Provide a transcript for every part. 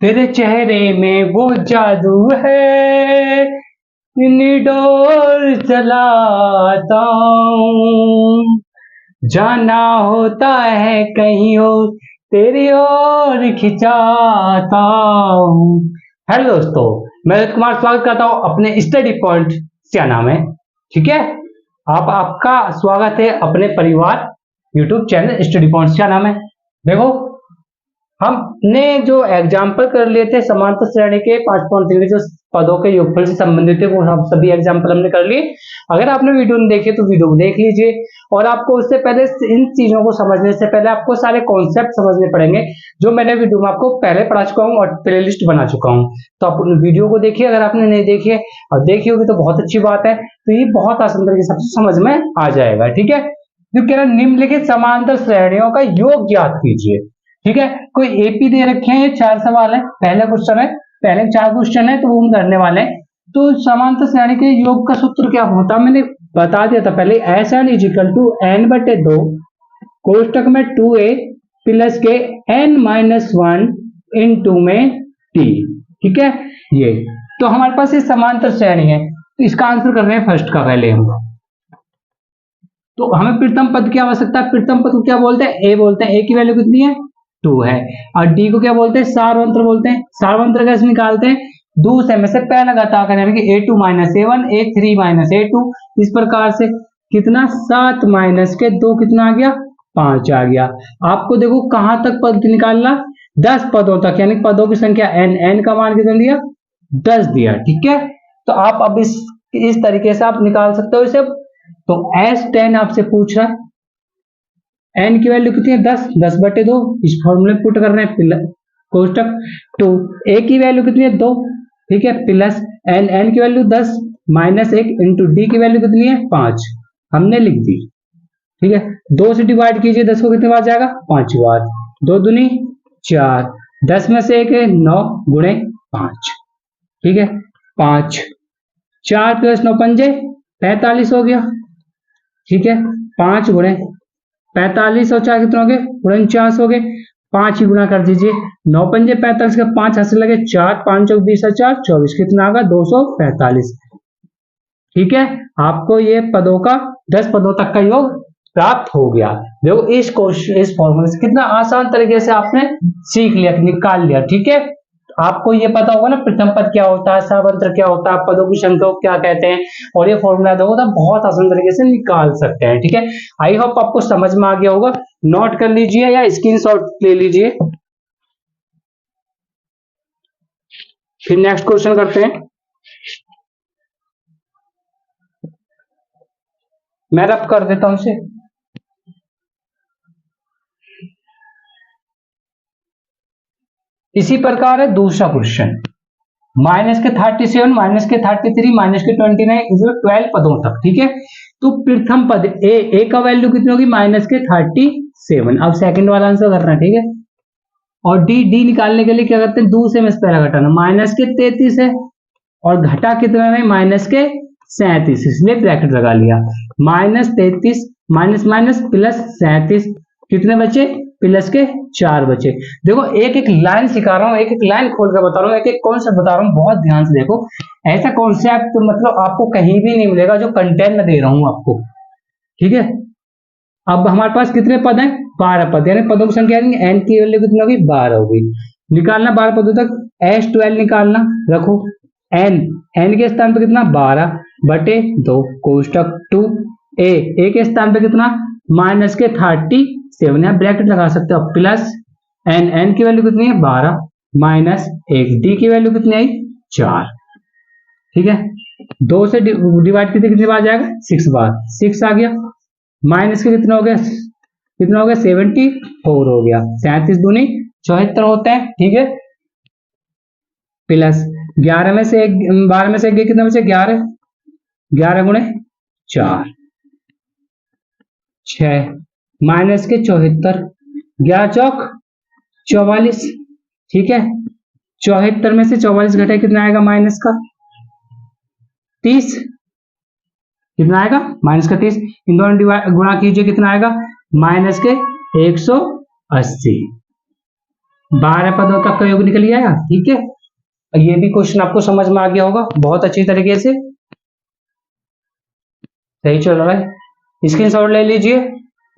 तेरे चेहरे में वो जादू है, निडोर चलाता हूँ, जाना होता है कहीं और तेरी ओर खिंचाता हूँ। हेलो दोस्तों, मैं रोहित कुमार स्वागत करता हूँ अपने स्टडी पॉइंट सियाना में। ठीक है, आपका स्वागत है अपने परिवार यूट्यूब चैनल स्टडी पॉइंट सियाना में। देखो, हमने जो एग्जाम्पल कर लिए थे समांतर श्रेणी के 5.3 के जो पदों के योगफल से संबंधित थे, वो हम सभी एग्जाम्पल हमने कर लिए। अगर आपने वीडियो नहीं देखी तो वीडियो को देख लीजिए। और आपको उससे पहले इन चीजों को समझने से पहले आपको सारे कॉन्सेप्ट समझने पड़ेंगे जो मैंने वीडियो में आपको पहले पढ़ा चुका हूँ और प्लेलिस्ट बना चुका हूँ। तो आप वीडियो को देखिए, अगर आपने नहीं देखी है और देखी होगी तो बहुत अच्छी बात है। तो ये बहुत आसान तरीके से समझ में आ जाएगा। ठीक है, जो कह रहा है निम्नलिखित समांतर श्रेणियों का योग ज्ञात कीजिए। ठीक है, कोई एपी दे रखे हैं, 4 सवाल है, पहले क्वेश्चन है, पहले 4 क्वेश्चन है तो वो हम करने वाले हैं। तो समांतर श्रेणी के योग का सूत्र क्या होता है मैंने बता दिया था पहले। S N equal to N बटे 2 कोष्टक में 2a प्लस के n-1 इन 2 में t। ठीक है, ये तो हमारे पास ये समांतर श्रेणी है। तो इसका आंसर कर रहे हैं फर्स्ट का पहले हम। तो हमें प्रथम पद की आवश्यकता है। प्रथम पद को क्या बोलते हैं? ए बोलते हैं। ए की वैल्यू कितनी है? 2 है। और डी को क्या बोलते हैं? सारवंत्र बोलते हैं। सारवंत्र कैसे निकालते हैं? दूसरे में से पहला घटाकर यानी कि a2 minus a1 a3 minus a2 इस प्रकार से। कितना? 7 माइनस के 2 कितना आ गया? 5 आ गया। आपको देखो कहां तक पद निकालना? 10 पदों तक, यानी पदों की संख्या n का मान कितना दिया? 10 दिया। ठीक है, तो आप अब इस तरीके से आप निकाल सकते हो इसे। तो S10 आपसे पूछ रहा है, n की वैल्यू कितनी है? 10 बटे 2 इस फॉर्मूले पुट कर रहे हैं कोष्टक 2। a की वैल्यू कितनी है? 2। ठीक है, प्लस n की वैल्यू 10 माइनस 1 इंटू डी की वैल्यू कितनी है? 5 हमने लिख दी। ठीक है, 2 से डिवाइड कीजिए, 10 को कितने बार जाएगा? 5 बार। 2 दूनी 4, 10 में से 1 है 9 गुणे 5। ठीक है, 5 4 प्लस 9 पंजे 45 हो गया। ठीक है, 5 गुणे 45 और 4 कितने हो गए? 49 हो गए। 5 ही गुना कर दीजिए, 9 पंजे 45 का 5 हाथ से लगे 4, 5 चौक 20 और 4 24 कितना आगा? 245। ठीक है, आपको ये पदों का 10 पदों तक का योग प्राप्त हो गया। देखो इस फॉर्मूले से कितना आसान तरीके से आपने सीख लिया, निकाल लिया। ठीक है, आपको ये पता होगा ना प्रथम पद क्या होता है, सारवंत्र क्या होता है, पदों की संख्या को क्या कहते हैं, और ये फॉर्मूला दो तो बहुत आसान तरीके से निकाल सकते हैं। ठीक है, आई होप आपको समझ में आ गया होगा। नोट कर लीजिए या स्क्रीनशॉट ले लीजिए। फिर नेक्स्ट क्वेश्चन करते हैं। मैं रब कर देता हूं इसे। इसी प्रकार है दूसरा क्वेश्चन। माइनस के 37 माइनस के 33 माइनस के 29 12 पदों तक। ठीक है, तो प्रथम पद ए का वैल्यू कितनी होगी? माइनस के 37। अब सेकंड वाला आंसर करना है। ठीक है, और डी निकालने के लिए क्या करते हैं? दूसरे में से पहला घटाना। माइनस के 33 है और घटा कितना है? माइनस के 37, इसलिए ब्रैकेट लगा लिया। माइनस 33 माइनस माइनस प्लस 37 कितने बचे? प्लस के 4 बचे। देखो एक एक लाइन सिखा रहा हूँ, एक एक लाइन खोल कर बता रहा हूँ, एक एक कॉन्सेप्ट बता रहा हूँ, बहुत ध्यान से देखो। ऐसा कॉन्सेप्ट मतलब आपको कहीं भी नहीं मिलेगा जो कंटेंट में दे रहा हूँ आपको। ठीक है, अब हमारे पास कितने पद हैं? 12 पद, यानी पदों की संख्या n की वैल्यू कितनी होगी? 12 होगी। निकालना 12 पदों तक S12 निकालना। रखो n के स्थान पे कितना? 12 बटे 2 कोष्टक 2 a के स्थान पे कितना? माइनस के 37, या ब्रैकेट लगा सकते हो, प्लस n की वैल्यू कितनी है? 12 माइनस 1 डी की वैल्यू कितनी आई? 4। ठीक है, 2 से डिवाइड कितनी बार जाएगा? 6 बार। 6 आ गया। माइनस के कितना हो गया? 74 हो गया। 37 दूनी 74 होते हैं। ठीक है, प्लस 11 में से 1 12 में से 1 कितना बचे? 11 11 गुणे 4 6 माइनस के 74 11 चौक 44। ठीक है, 74 में से 44 घटे कितना आएगा? माइनस का 30। कितना आएगा? माइनस का 30। इन दोनों गुणा कीजिए, कितना आएगा? माइनस के 180। 12 पदों तक का योग निकल गया। ठीक है, ये भी क्वेश्चन आपको समझ में आ गया होगा बहुत अच्छी तरीके से। सही चल रहा है, स्क्रीनशॉट ले लीजिए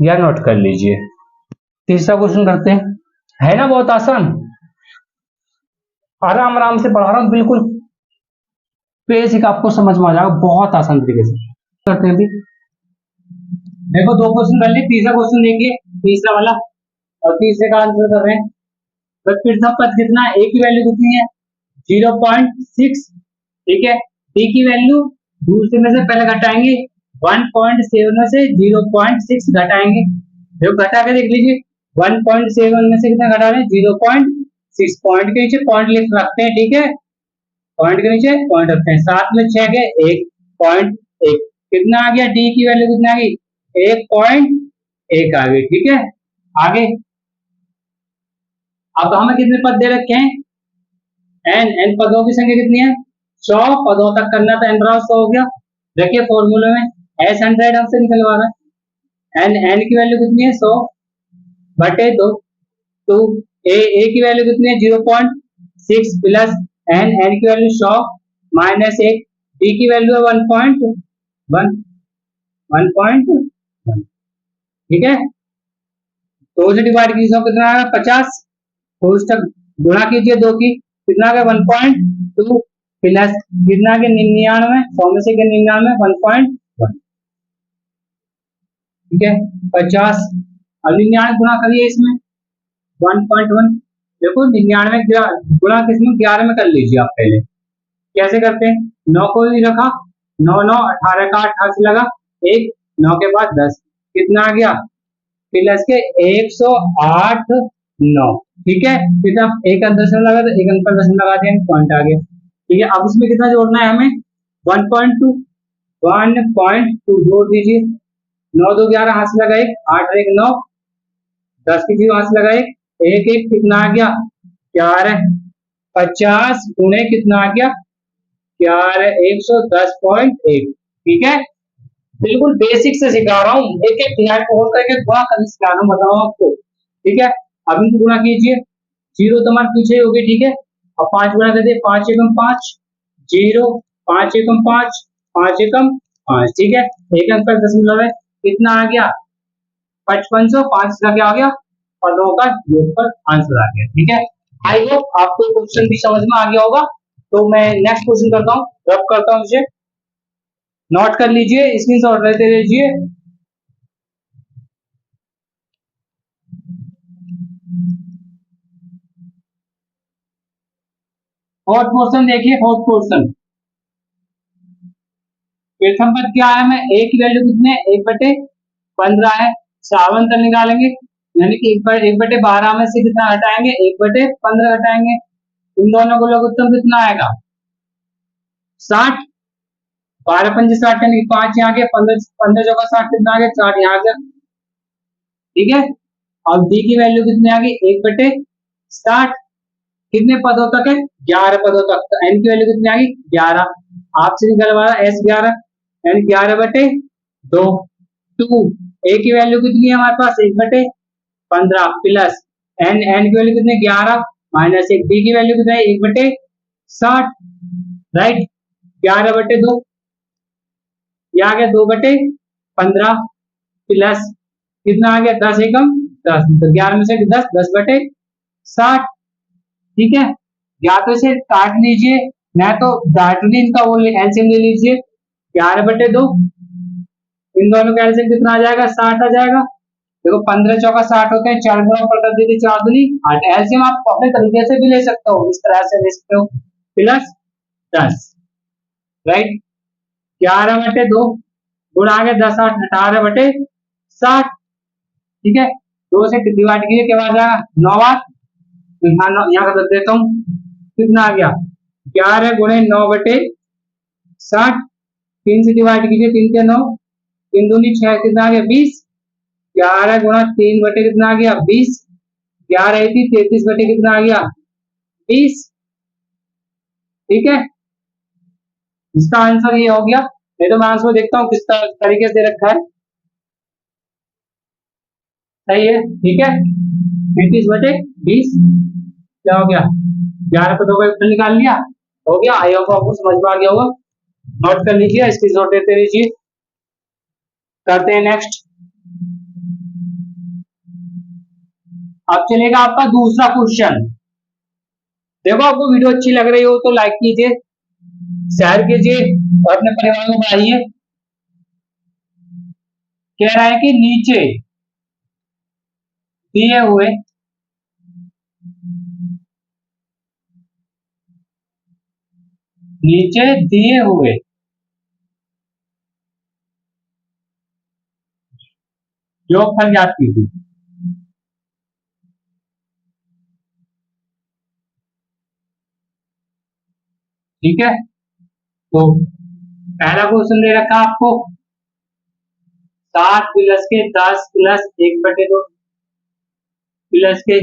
या नोट कर लीजिए। तीसरा क्वेश्चन करते हैं, है ना बहुत आसान, आराम आराम से पढ़ा रहा हूं, बिल्कुल बेसिक आपको समझ में आ जाएगा बहुत आसान तरीके से। करते हैं अभी, देखो 2 क्वेश्चन कर लिए, तीसरा क्वेश्चन देखिए, तीसरा वाला, और तीसरे का आंसर कर रहे हैं। तो प्रथम पद कितना, ए की वैल्यू कितनी है 0.6। ठीक है, डी की वैल्यू दूसरे में से पहले घटाएंगे 1.7 में से 0.6 घटाएंगे, जो घटा के देख लीजिए 1.7 में से कितना घटा रहे हैं 0.6। पॉइंट के नीचे पॉइंट लिख रखते हैं। ठीक है, पॉइंट के नीचे पॉइंट रखते हैं, 7 में 6 के 1.1, कितना आ गया, डी की वैल्यू कितना आ गई 1.1 आ गई। ठीक है, आगे अब हमें कितने पद दे रखे हैं, एन पदों की संख्या कितनी है 100 पदों तक करना था, एन बराबर 100 हो गया। देखिए फॉर्मूले में S100 हमसे निकलवा रहा है, एन की वैल्यू कितनी है 100 बटे 2, तो ए की वैल्यू कितनी है 0.6 प्लस एन की वैल्यू 100 माइनस 1, डी की वैल्यू है 1.1। ठीक है, तो से डिवाइड कीजिए कितना आएगा 50, तो उसका गुणा कीजिए 2 की, कितना आ गया 1.2 प्लस कितना आ गया 99, 100 में से 99 1.1। ठीक है, 50 और 99 गुणा करिए इसमें 1.1। देखो 99 गुणा किसमें 11 में कर लीजिए आप पहले, कैसे करते हैं, 9 को ही रखा, 9 9 18 का 88 लगा, 1 9 के बाद 10, कितना आ गया प्लस के 108 9। ठीक है, कितना एक अंक दशमलव लगा तो एक अंक पर दशमलव लगा दिया, पॉइंट आ गया। ठीक है, अब इसमें कितना जोड़ना है हमें 1.2 जोड़ दीजिए, 9 2 11 हाथ से लगा 1, 8 1 9, 10 की 0 हाथ से लगा 1 1 कितना आ गया 11, 50 गुणे कितना आ गया 11 110.1। ठीक है, बिल्कुल बेसिक से सिखा रहा हूँ, एक एक ध्यान को करके गुणा करके सिखा रहा हूँ, बताओ आपको। ठीक है, अब इनको गुणा कीजिए, 0 तो हमारे पीछे हो गए। ठीक है, अब 5 गुणा कर दिए, 5 एकम 5 0, 5 एकम 5 5 एकम 5। ठीक है, एक अंक पर दशमलव है, कितना आ गया 5500, 5 का क्या आ गया पदों का योगफल आंसर आ गया। ठीक है, आई होप आपको क्वेश्चन भी समझ में आ गया होगा। तो मैं नेक्स्ट क्वेश्चन करता हूँ, रब करता हूँ, इसे नोट कर लीजिए, स्क्रीनशॉट लेते रहिए। फोर्थ क्वेश्चन देखिए, फोर्थ क्वेश्चन प्रथम पद क्या है, हमें ए की वैल्यू कितने 1/15 है, सावंतर निकालेंगे, यानी कि 1/12 में से कितना हटाएंगे 1/15 हटाएंगे, इन दोनों को लघुत्तम कितना आएगा 60, 12 पंजे 60 यानी 5 यहाँ के 15 15 चौका 60 कितना आ गया 60 यहाँ के। ठीक है, और डी की वैल्यू कितनी आ गई 1/60, कितने पदों तक है 11 पदों तक, तो एन की वैल्यू कितनी आ गई 11, आपसे निकलवा रहा एस 11 यानी 11/2, 2 ए की वैल्यू कितनी है हमारे पास 1/15 प्लस एन की वैल्यू कितनी 11 माइनस 1, डी की वैल्यू कितनी है 1/60, राइट 11/2, यह आ गया 2/15 प्लस कितना आ गया 10 एकम 10, तो 11 में से 10 10/60। ठीक है, या तो इसे काट लीजिए, ना तो डायरेक्टली इनका वो एलसीएम ले लीजिए, 11/2, इन दोनों का एलसीएम कितना आ जाएगा 60 आ जाएगा। देखो 15 चौका 60 होते हैं, 4 गुणा पर कर दीजिए 4 दूनी 8, एलसीएम आप अपने तरीके से भी ले सकते हो, इस तरह से ले सकते हो, प्लस 10, राइट 11/2 गुणा आ गया 10 8 18/60। ठीक है, 2 से डिवाइड कीजिए क्या आ जाएगा 9 8, यहाँ कर देता हूँ, कितना आ गया 11 गुणे 9/60, 3 से डिवाइड कीजिए 3 के 9, 3 दूनी 6 कितना आ गया 20, 11 गुणा 3 बटे कितना आ गया 20, 11 थी 33 बटे कितना आ गया 20। ठीक है, इसका आंसर ये हो गया, नहीं तो मैं आंसर देखता हूँ किस तरीके से रखा है, सही है। ठीक है, 33/20 क्या हो गया, 11 पदों का उत्तर निकाल लिया। हो गया, आई होप आपको समझ में आ गया होगा। नोट कर लीजिए, स्क्रीनशॉट लेते रहिए। करते हैं नेक्स्ट। अब चलेगा आपका दूसरा क्वेश्चन। देखो आपको वीडियो अच्छी लग रही हो तो लाइक कीजिए, शेयर कीजिए और अपने परिवार को बढ़ाइए। कह रहा है कि नीचे दिए हुए नीचे दिए हुए योगफल ज्ञात कीजिए। ठीक है, तो पहला क्वेश्चन दे रखा आपको 7 प्लस के 10 प्लस 1/2 प्लस के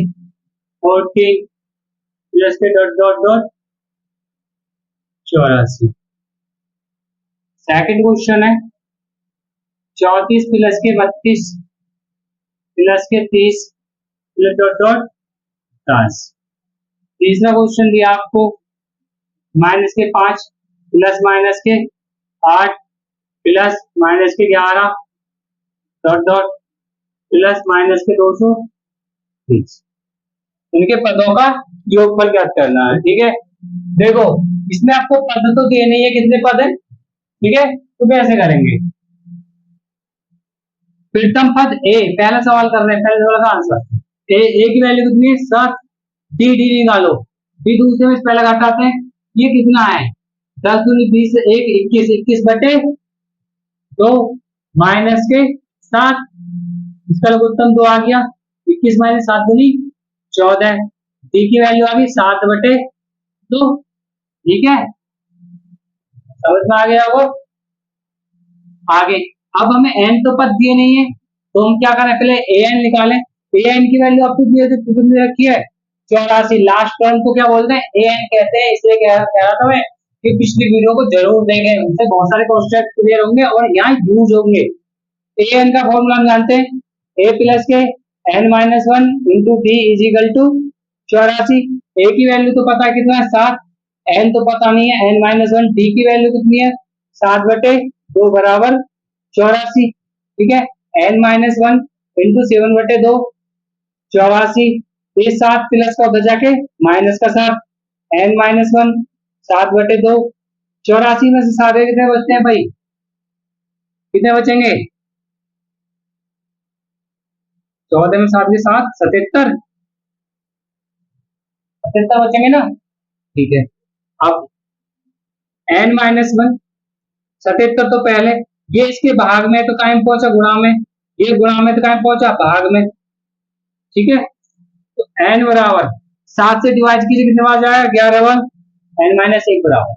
14 प्लस के dot dot dot 84। Second question है 34 प्लस के 32 प्लस के 30 प्लस डॉट डॉट 10। तीसरा क्वेश्चन दिया आपको माइनस के 5 प्लस माइनस के 8 प्लस माइनस के 11 डॉट डॉट प्लस माइनस के 230। इनके पदों का योगफल ज्ञात करना है। ठीक है, देखो इसमें आपको पद तो देने ही है, कितने पद है। ठीक है, तो कैसे करेंगे। प्रथम पद ए, पहला सवाल कर रहे हैं, पहले सवाल का आंसर ए की वैल्यू कितनी है 7। डी डी निकालो, डी दूसरे में पहले घटाते हैं, ये कितना है 10 दूनी 20 1 21 21 बटे 2 माइनस के 7। इसका लघुत्तम 2 आ गया, 21 माइनस 7 दूनी 14। डी की वैल्यू आ गई 7/2। ठीक है, समझ में आ गया वो। आगे अब हमें एन तो पद दिए नहीं है, तो हम क्या करें, पहले ए एन निकालें। ए एन की वैल्यू आपको कितनी रखी है 84। लास्ट टर्म को क्या बोलते हैं, ए एन कहते हैं। इसलिए कह रहा था मैं कि पिछली वीडियो को जरूर देखें, उनसे बहुत सारे क्वेश्चन क्लियर होंगे और यहाँ यूज होंगे। ए एन का फॉर्मूला हम जानते हैं, ए प्लस के n-1 into D is equal to 84। A की वैल्यू तो पता है कितना है 7, एन तो पता नहीं है n-1। डी की वैल्यू कितनी है 7/2 बराबर 84। ठीक है, n-1 इंटू 7/2 84। ये 7 प्लस का उधर जाके माइनस का 7, n-1 7/2 84 में से सारे कितने बचते हैं भाई, कितने बचेंगे 14 में 7 के 7 77, 77 बचेंगे ना। ठीक है, अब n-1 77 तो पहले ये इसके भाग में तो कायम पहुंचा गुणा में, ये गुणा में तो कायम पहुंचा भाग में। ठीक है, तो n बराबर 7 से डिवाइड कीजिए, कितने बार जाएगा 11 n-1 बराबर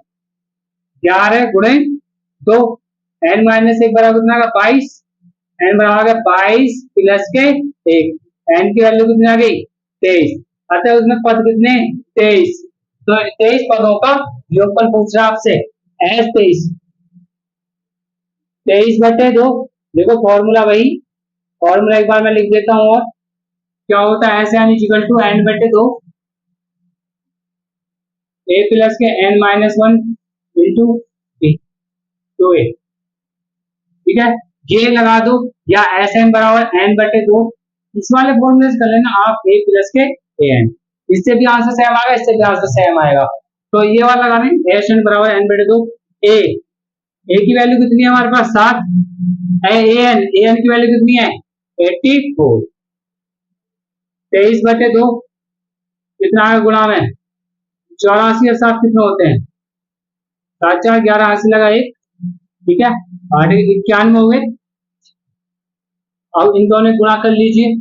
11 गुणे 2। n-1 बराबर कितना आएगा 22। n बराबर 22 प्लस के 1, n की वैल्यू कितनी आ गई 23। अतः उसमें पद कितने 23। तो 23 पदों का योगफल पूछ रहा आपसे, एस 23 23/2। देखो फॉर्मूला वही, फॉर्मूला एक बार मैं लिख देता हूँ। और क्या होता है, S N equal to n/2 A plus के n-1 इंटू 2a। ठीक है, ये लगा दो या एस एन बराबर n/2। इस वाले फॉर्मूले से कर लेना आप a प्लस के an, इससे भी आंसर सेम आएगा, इससे भी आंसर सेम आएगा। तो ये वाला लगा दें एस एन बराबर n/2 a। ए की वैल्यू कितनी है हमारे पास 7 है, ए एन की वैल्यू कितनी है 84। 23/2 कितना है गुणा में 84 और 7 कितने होते हैं 7 4 11 80 लगा 1। ठीक है, 8 91 हो गए। अब इन दोनों गुणा कर लीजिए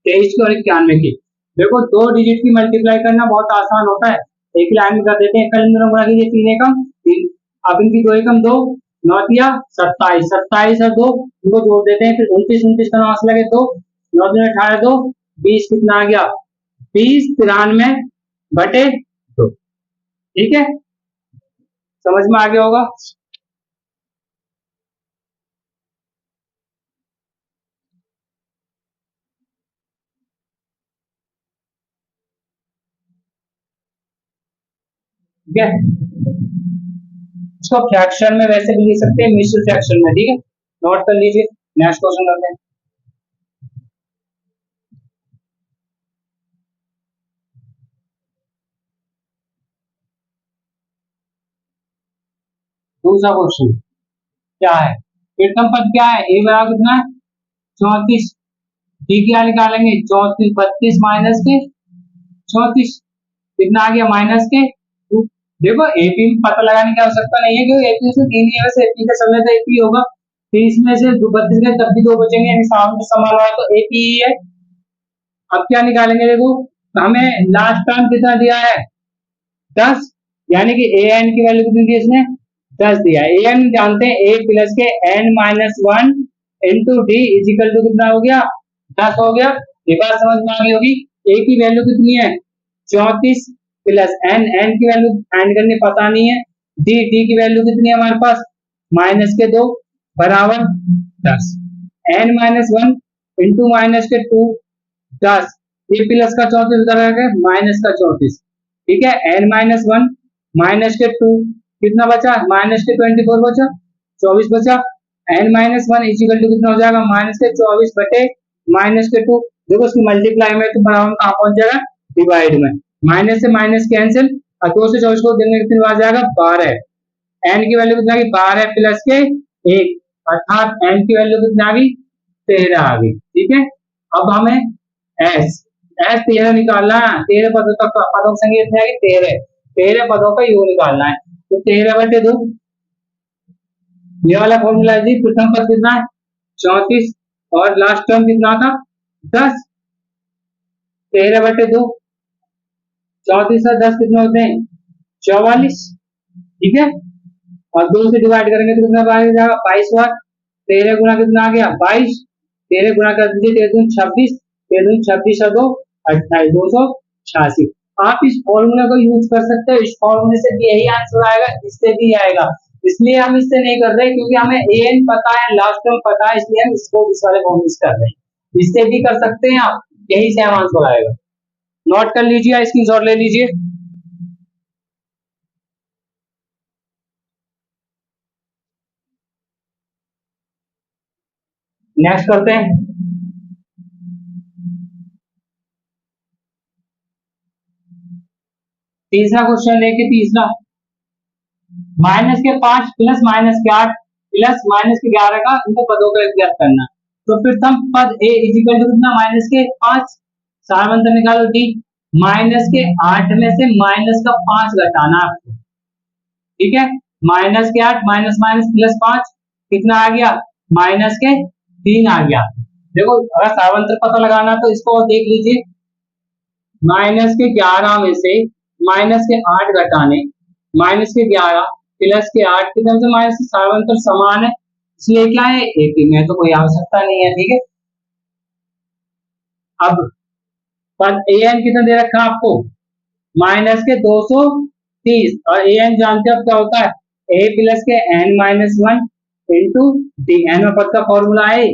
23 की और 91 की। देखो 2 डिजिट की मल्टीप्लाई करना बहुत आसान होता है, एक लाइन में कर देते हैं, कल गुणा कीजिए 3 एकम 3। अब इनकी 2 एकम 2 9 दिया 27, 27 और 2 इनको जोड़ देते हैं, फिर 29 29 का 9 लगे 2 9 दूनी 18 2 20 कितना आ गया 20 93/2। ठीक है, समझ में आ गया होगा। ठीक है, इसको फ्रैक्शन में वैसे भी लिख सकते हैं, मिश्र फ्रैक्शन में। ठीक है, नोट कर लीजिए। नेक्स्ट क्वेश्चन करते हैं। दूसरा क्वेश्चन क्या है, प्रथम पद क्या है, ए बराबर कितना है 34, डी क्या निकालेंगे 34, 32 माइनस के 34 कितना आ गया माइनस के 2। देखो एपी में पता लगाने की आवश्यकता नहीं है क्योंकि एपी से तीन ही है, वैसे एपी का समय तो एपी होगा, 30 में से 32 में तब भी दो बचेंगे, यानी सामने संभाल रहा है तो एपी ही है। अब क्या निकालेंगे, देखो हमें लास्ट टर्म कितना दिया है 10, यानी कि ए एन की वैल्यू कितनी दी इसने 10 दिया। ए एन जानते हैं ए प्लस के N minus one into D equal to कितना हो गया 10 हो गया। ये बात समझ में आ गई होगी। ए की वैल्यू कितनी है 34 प्लस एन, एन की वैल्यू फाइंड करनी पता नहीं है, डी, डी की वैल्यू कितनी है हमारे पास माइनस के 2 बराबर 10, N minus one into minus के 2 10, ये प्लस का 34 उधर आ गया माइनस का 34। ठीक है, एन माइनस वन माइनस के 2 कितना बचा माइनस के 24 बचा 24 बचा, N minus one equal to कितना हो जाएगा माइनस के 24 बटे माइनस के 2। देखो इसकी मल्टीप्लाई में तो बराबर कहां पहुंच जाएगा डिवाइड में, माइनस से माइनस कैंसिल और 2 से 24 को देंगे कितनी आ जाएगा 12, एन की वैल्यू कितना आ गई 12 प्लस के 1 अर्थात एन की वैल्यू कितना आ गई 13 आ गई। ठीक है, अब हमें एस एस 13 निकालना है, 13 पदों का पदों की संख्या कितनी आएगी 13, 13 पदों का योग निकालना है, तो 13 बटे 2 ये वाला फॉर्मूला जी, प्रथम पद कितना है 34 और लास्ट टर्म कितना था 10, 13 बटे 2 34 और 10 कितने होते हैं 44। ठीक है, और 2 से डिवाइड करेंगे तो कितना आ जाएगा 22 बार, 13 गुना कितना आ गया 22, 13 गुना कर दीजिए 13 दूनी 26, 13 दूनी 26 और 2 28, 286। आप इस फॉर्मूला को यूज कर सकते हो, इस फॉर्मूले से भी यही आंसर आएगा, इससे भी आएगा, इसलिए हम इससे नहीं कर रहे क्योंकि हमें एन पता है लास्ट टर्म पता है, इसलिए हम इसको इस वाले फॉर्मूले से कर रहे हैं। इससे भी कर सकते हैं आप, यही सेम आंसर आएगा। नोट कर लीजिए, स्क्रीनशॉट ले लीजिए। नेक्स्ट करते हैं। तीसरा क्वेश्चन लेके तीसरा, माइनस के 5 प्लस माइनस के 8 प्लस माइनस के 11 का इनको पदों का ज्ञात करना। तो प्रथम पद ए इक्वल टू कितना माइनस के 5, सारवंतर निकालो डी, माइनस के 8 में से माइनस का 5 घटाना आपको। ठीक है, माइनस के 8 माइनस माइनस प्लस 5 कितना आ गया माइनस के 3 आ गया। देखो अगर सारवंतर पता लगाना तो इसको देख लीजिए, माइनस के 11 में से माइनस के 8 घटाने, माइनस के 11 प्लस के 8 की तरफ से माइनस सारवंतर समान है, इसलिए क्या है एक ही में तो कोई आवश्यकता नहीं है। ठीक है, अब पद ए एन कितना दे रखा आपको माइनस के 230 और ए एन जानते हो क्या होता है ए प्लस के N minus one into D, N में पद का फॉर्मूला है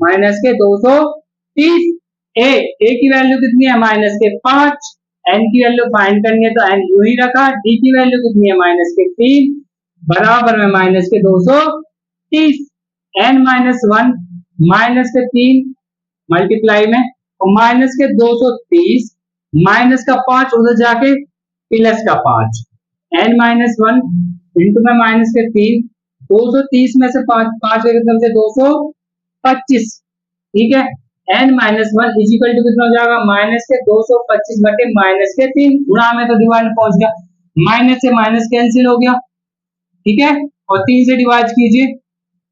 माइनस के 230, ए की वैल्यू कितनी है माइनस के 5, एन की वैल्यू फाइंड करनी है तो एन यू ही रखा, डी की वैल्यू कितनी है माइनस के 3 बराबर में माइनस के 230, एन माइनस वन माइनस के 3 मल्टीप्लाई में और माइनस के 230 माइनस का 5 उधर जाके प्लस का 5, एन माइनस वन इंटू में माइनस के 3, 230 में से 5 5 से 225। ठीक है, N minus one equal to कितना हो जाएगा माइनस के 225 बटे माइनस के 3, गुणा में तो डिवाइड पहुंच गया, माइनस से माइनस कैंसिल हो गया। ठीक है, और 3 से डिवाइड कीजिए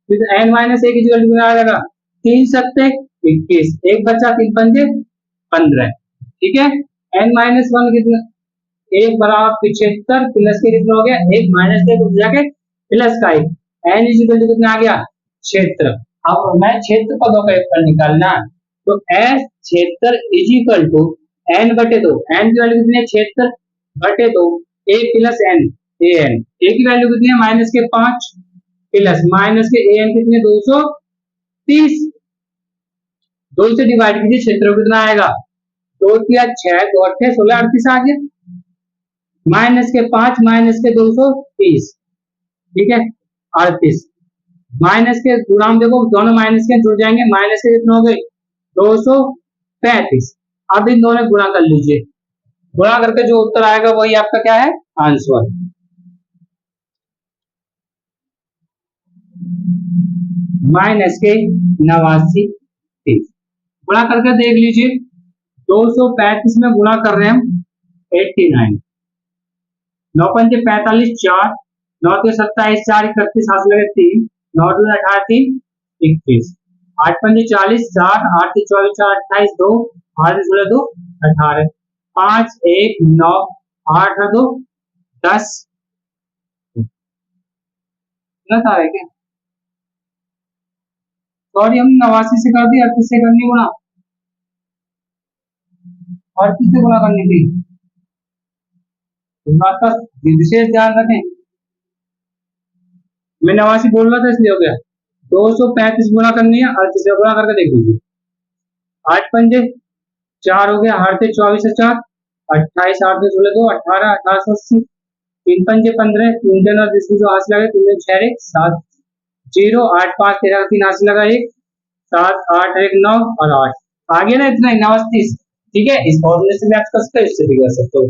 फिर एन माइनस एक इजिकल टू आ जाएगा 3 सत्ते 21, एक बचा 3 पंजे 15। ठीक है, एन माइनस वन कितना एक बराबर 75 प्लस के कितना हो गया एक माइनस के उठ जाके प्लस का एक, एन इजिकल टू कितना आ गया क्षेत्र। अब मैं क्षेत्र पदों का उत्तर निकालना, तो एस क्षेत्र इजिकल टू एन बटे 2, एन की वैल्यू कितनी है क्षेत्र बटे 2 A plus N, A N A की वैल्यू कितनी है माइनस के 5 प्लस माइनस के ए एन कितने 230, 2 से डिवाइड कीजिए क्षेत्र कितना आएगा 2 किया 6 2 8 16 38 आ गया। माइनस के 5 माइनस के 230, ठीक है 38, माइनस के गुणाम देखो दोनों माइनस के जुड़ जाएंगे, माइनस के कितने हो गए 235। अब इन दोनों गुणा कर लीजिए, गुणा करके जो उत्तर आएगा वही आपका क्या है आंसर। माइनस के 89, गुणा करके देख लीजिए, 235 में गुणा कर रहे हैं हम 89, 9×5 = 45, 4, 9×3 = 27, 4 × 31, हाथ लगे 3, 9×2 = 18, 3 21, 8×5 = 40, 7, 8×3 = 24, 4 28, 2, 8 × 2 18, 5 1 9, 8 2 10, गलत आ रहा है क्या? सॉरी, हम 89 से कर दी, 38 से करनी गुणा, 38 से गुणा करनी थी, इस बात का विशेष ध्यान रखें। मैं 89 बोल रहा था इसलिए हो गया। 235 गुणा करनी है, 38 से गुणा करके देख लीजिए, 8×5 = 4 हो गया, 8 से 24 से 4, 28, 8 से 16 2, 18, 1880, 3×5 = 15, 3 के 9 जिसमें जो हाथ लगे 3 6 1 7 0, 8 5 13 3 हाथ लगा 1 7 8 1 9 और 8, आगे ना इतना 89, ठीक है। इस फॉर्मूले से मैथ कर सकते हो, इससे भी कर सकते हो।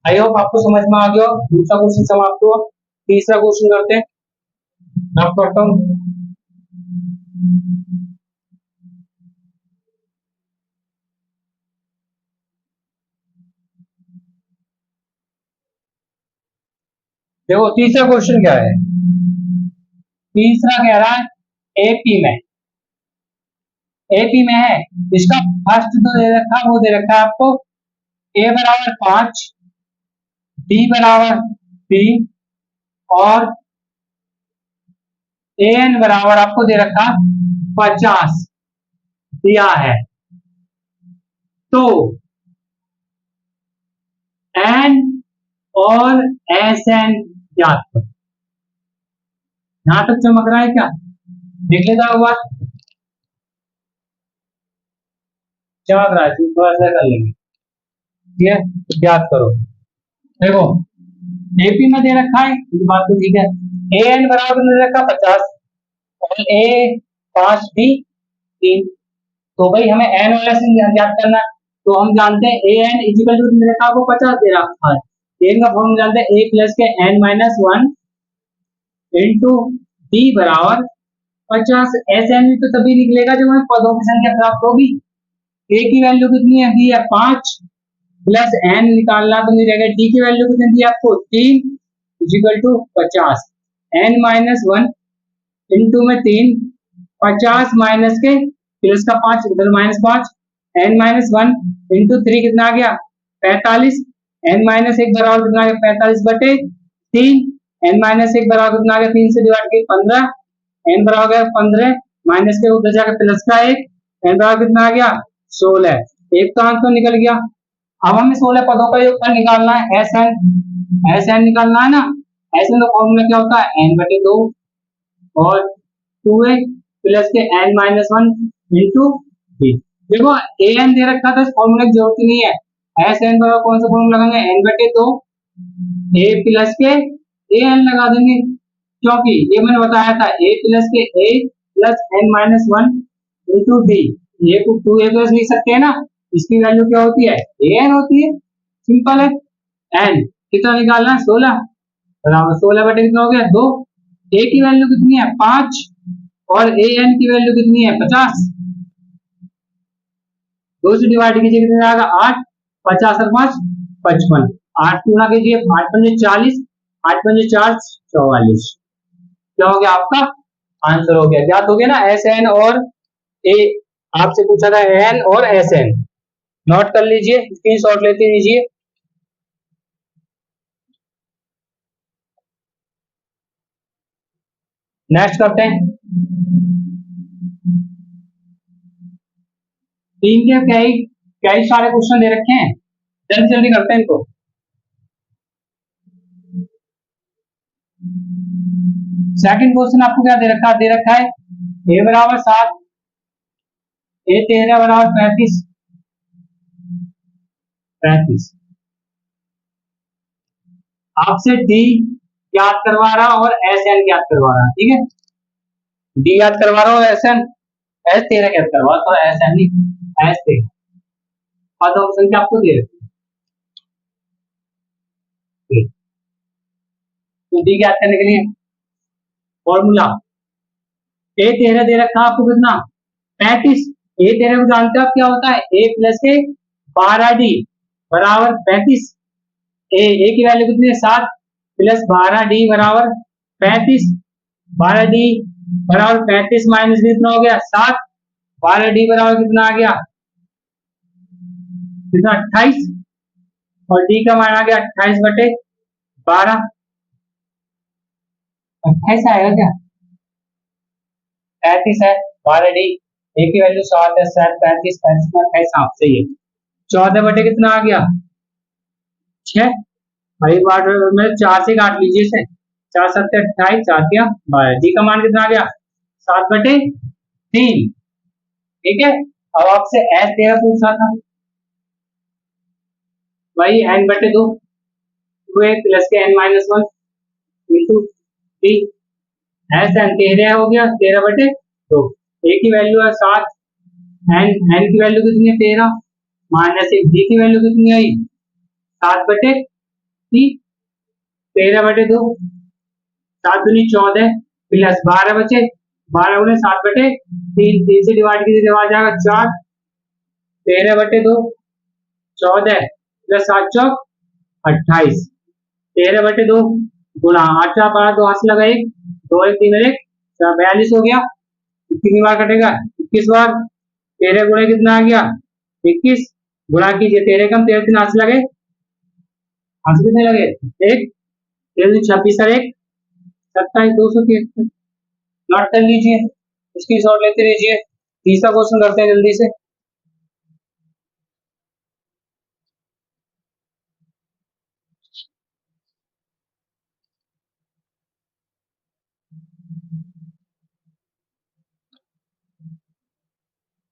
आई होप आपको समझ में आ गया हो। दूसरा क्वेश्चन समाप्त हुआ, तीसरा क्वेश्चन करते हैं। मैं करता हूँ, देखो तीसरा क्वेश्चन क्या है। तीसरा कह रहा है एपी में है, इसका फर्स्ट तो दे रखा है, वो दे रखा है आपको ए बराबर 5, बी बराबर 3 और ए एन बराबर आपको दे रखा 50 दिया है। तो एन और एस एन ज्ञात करो। यहां तक चमक रहा है क्या? देख लेता हुआ चमक रहा है, थोड़ा सा कर लेंगे, ठीक है। ज्ञात करो, देखो एपी में दे रखा है, ये बात तो ठीक है। ए एन बराबर दे रखा 50 और ए 5 बी 3, तो भाई हमें एन और एस ज्ञात करना है। तो हम जानते हैं ए एन इजिकल टू दे रखा आपको 50 दे रखा है, एन का फॉर्मूला जानते हैं ए प्लस के एन माइनस 1 इंटू बी बराबर 50। एस एन भी तो तभी निकलेगा जब हमें पदों की संख्या प्राप्त होगी। ए की वैल्यू कितनी है, दी है 5 प्लस एन निकालना तो नहीं रहेगा, डी की वैल्यू कितनी दी आपको 3 equal to 50, N minus 1 into में 3, 50 माइनस के प्लस का 5 इधर -5, एन माइनस 1 इंटू 3 कितना आ गया 45, एन माइनस 1 बराबर कितना आ गया 45/3, एन माइनस 1 बराबर कितना आ गया 3 से डिवाइड किया 15, एन बराबर गया 15 माइनस के उधर जाकर प्लस का 1, एन बराबर कितना आ गया 16, एक तो आंसर निकल गया। अब हमें 16 पदों का योगफल निकालना है, एस एन निकालना है ना। एस एन का फॉर्मूला क्या होता है n/2 और 2a प्लस के n माइनस 1 इंटू बी। देखो ए एन दे रखा था, इस फॉर्मूले की जरूरत ही नहीं है। एस एन पर कौन सा फॉर्मूला लगाएंगे n/2 a प्लस के ए एन लगा देंगे, क्योंकि ये मैंने बताया था a प्लस के a plus n minus 1 into B, ये को 2a प्लस लिख सकते हैं ना, इसकी वैल्यू क्या होती है ए एन होती है, सिंपल है। एन कितना निकालना है 16 बराबर 16 कितना हो गया 2, ए की वैल्यू कितनी है 5 और ए एन की वैल्यू कितनी है 50, 2 से डिवाइड कीजिए कितना आएगा 8, 50 और 5 55, 8 गुणा कीजिए 8×5 = 40, 8×5 = 4 44, क्या हो गया आपका आंसर हो गया, ज्ञात हो गया ना एस एन और ए। आपसे पूछा था एन और एस एन, नोट कर लीजिए, स्क्रीनशॉट लेते लीजिए। नेक्स्ट करते हैं, तीन के कई सारे क्वेश्चन दे रखे हैं, जल्दी जल्दी करते हैं इनको। सेकंड क्वेश्चन आपको क्या दे रखा है ए बराबर 7, ए 13 बराबर 35, आपसे डी याद करवा रहा और एस एन याद करवा रहा, ठीक है, डी याद करवा रहा और एस एन, एस तेरह याद करवा तो एस एन नहीं एस तेरह, और तो ऑप्शन क्या आपको दे रहे हैं। तो डी याद करने के लिए फॉर्मूला ए तेरह दे रखा आपको कितना 35, ए तेरह को जानते हो आप क्या होता है, ए प्लस ए 12 डी बराबर 35, ए की वैल्यू कितनी है 7 प्लस 12 डी बराबर 35, 12 डी बराबर 35 माइनस कितना हो गया 7, 12 डी बराबर कितना आ गया कितना 28, और डी का मान आ गया 28/12, 28 आएगा क्या 35 है, 12 डी, ए की वैल्यू 7 है, 7 35 35 में 28 आप सही है, 14 बटे कितना आ गया 6, भाई बार में 4 से काट लीजिए इसे, 4 7 28, 4 क्या 12, डी का मान कितना आ गया 7/3, ठीक है। अब आपसे एस तेरह पूछ रहा था भाई n/2, 2a प्लस के n-1 into D, S N तेरह हो गया 13/2, ए की वैल्यू है 7, एन की वैल्यू कितनी है 13 माइनस एक, डी की वैल्यू कितनी आई 7/3, 13/2, 7 दूनी 14 प्लस 12 बचे, 12 गुने 7/3, 3 से डिवाइड कीजिए जब आ जाएगा 4, 13/2, 14 प्लस 7 चौक 28, 13/2 गुणा 8 12 2 हाथ से लगा 1, 2 1 3 1 42 हो गया, कितनी बार कटेगा 21 बार, 13 गुणे कितना आ गया 21, गुणा कीजिए 13 कम 13 3 हाथ से लगे, हाथ से कितने लगे 1, 13 26 और 1 27 273, नोट कर लीजिए, इसकी शॉर्ट लेते रहिए, तीसरा क्वेश्चन करते हैं जल्दी से।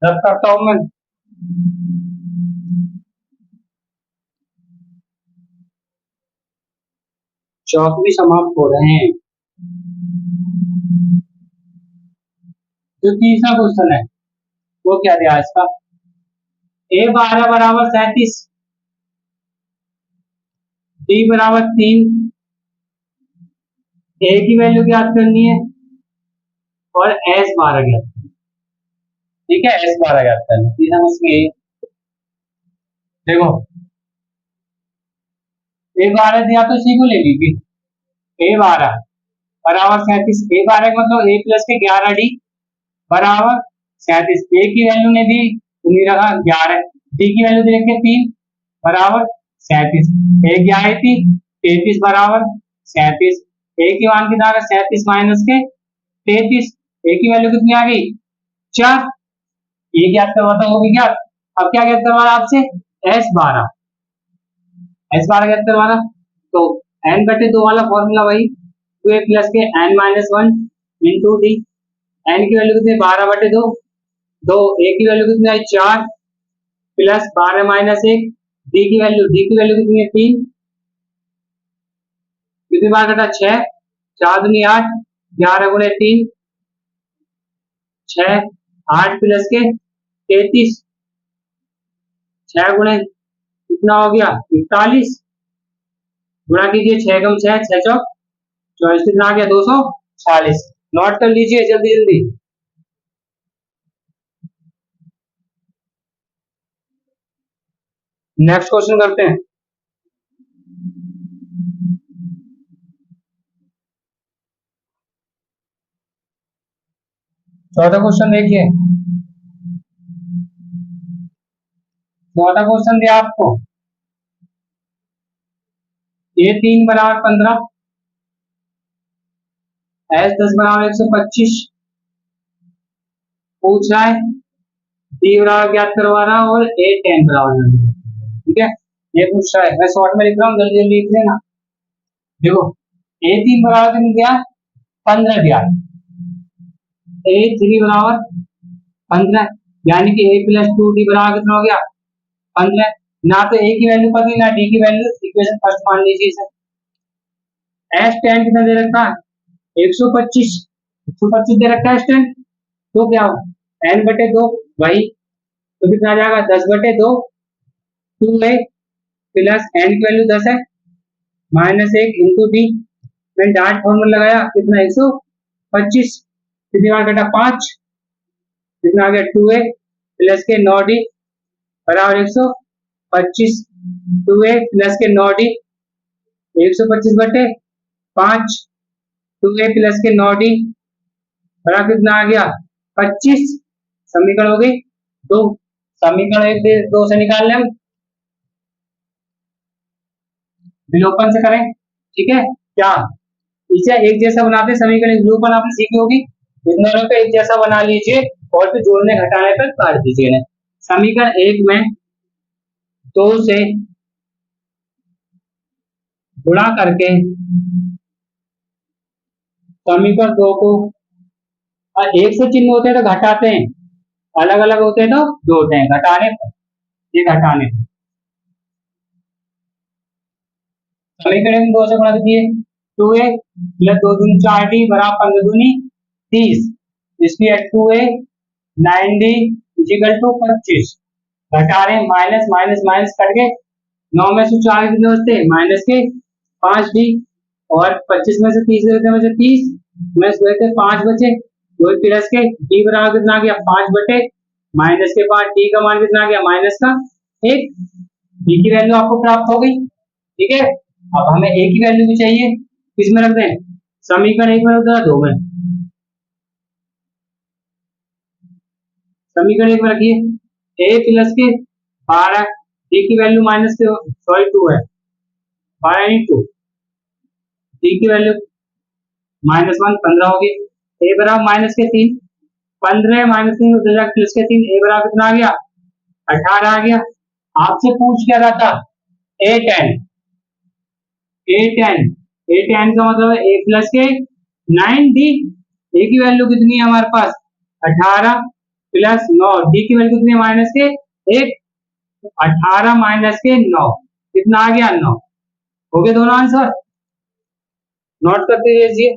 रब करता हूं मैं, चौक भी समाप्त हो रहे हैं। जो तीसरा क्वेश्चन है वो क्या दिया इसका, a12 बराबर 37, d बराबर 3, a की वैल्यू ज्ञात करनी है और s12 ज्ञात करनी है, ठीक है, s12 ज्ञात करना है, तीसरा क्वेश्चन देखो a12 दिया तो इसी को ले लीजिए, a12 बराबर 37, a12 का मतलब a प्लस के 11d बराबर 37, a की वैल्यू ने दी नहीं रखा 11, d की वैल्यू दे रखी 3 बराबर 37, a क्या आई थी 33 बराबर 37, a की मान कितना आ गया 37 माइनस के 33, a की वैल्यू कितनी आ गई 4, ये ज्ञात करवाता होगी क्या, अब क्या ज्ञात करवाना आपसे s12, s12 ज्ञात करवाना, तो n/2 वाला फॉर्मूला वही 2a प्लस के n-1 इंटू डी, n की वैल्यू कितनी 12/2, 2 a की वैल्यू कितनी आई 4 प्लस 12 माइनस 1, d की वैल्यू कितनी है 3, कितनी बार कटा 6, 4 दूनी 8, 11 गुणे 3 6, 8 प्लस के 33, 6 गुणे कितना हो गया 41, गुणा कीजिए 6 कम 6 6 चौक 24, कितना आ गया 240, नोट कर लीजिए जल्दी जल्दी। नेक्स्ट क्वेश्चन करते हैं, चौथा क्वेश्चन देखिए, चौथा क्वेश्चन दिया आपको a3 बराबर 15, s10 बराबर 125 पूछ रहा है, d बराबर ज्ञात करवा रहा है और a10 बराबर, ठीक है, ये पूछ रहा है, मैं शॉर्ट में लिख रहा हूँ जल्दी जल्दी लिख लेना, देखो a3 बराबर कितना दिया 15 दिया, a3 बराबर 15, यानी कि a प्लस 2d बराबर कितना हो गया 15, ना तो a की वैल्यू पता ना d की वैल्यू, इक्वेशन फर्स्ट मान लीजिए इसे, एस टेन कितना दे रखा है, 125, 125 दे रखा है एस टेन, तो क्या हो, एन बटे दो, वही, तो कितना आ जाएगा 10/2, 2a प्लस एन की वैल्यू 10 है, -1 × d, मैंने डार्ट फॉर्मूला लगाया, कितना 125, कितनी बार घटा 5, कितना आ गया 2a प्लस के 9d बराबर 125, 2a प्लस के 9d 125/5, 2a प्लस के 9d बराबर कितना आ गया 25, समीकरण हो गई 2, समीकरण 1 2 से निकाल लें हम, विलोपन से करें, ठीक है क्या, इसे एक जैसा बनाते समीकरण, विलोपन आपने सीखी होगी, इन दोनों को एक जैसा बना लीजिए और फिर जोड़ने घटाने पर काट दीजिए इन्हें। समीकरण 1 में 2 से गुणा करके समीकरण 2 को, और एक से चिन्ह होते हैं तो घटाते हैं, अलग अलग होते हैं तो जोड़ते हैं, घटाने पर, ये घटाने पर, समीकरण 2 से गुणा कीजिए, 2a प्लस 2 दूनी 4d बराबर 15 दूनी 30, इसकी 2a 9d इक्वल टू 25, घटा रहे माइनस माइनस माइनस करके 9 में से 4 कितने बचते हैं, माइनस के 5d, और 25 में से 30 बचे 30 में से 5 बचे, दो प्लस के d बराबर कितना आ गया 5/, माइनस के 5, d का मान कितना आ गया -1, d की वैल्यू आपको प्राप्त हो गई, ठीक है। अब हमें a की वैल्यू भी चाहिए, किसमें रख दें, समीकरण 1 में रख देना, 2 में, समीकरण 1 में रखिए a प्लस के 12, d की वैल्यू माइनस के सॉरी 2 है, 12 × 2, d की वैल्यू -1 15 होगी, a बराबर माइनस के 3, 15 -3 प्लस के 3, a बराबर कितना आ गया 18 आ गया। आपसे पूछ क्या रहा था, a10, a10, a10 का मतलब है a प्लस के 9d, a की वैल्यू कितनी है हमारे पास 18 प्लस 9, d की वैल्यू कितनी है माइनस के 1, 18 माइनस के 9 कितना आ गया 9, हो गए दोनों आंसर, नोट करते रहिए।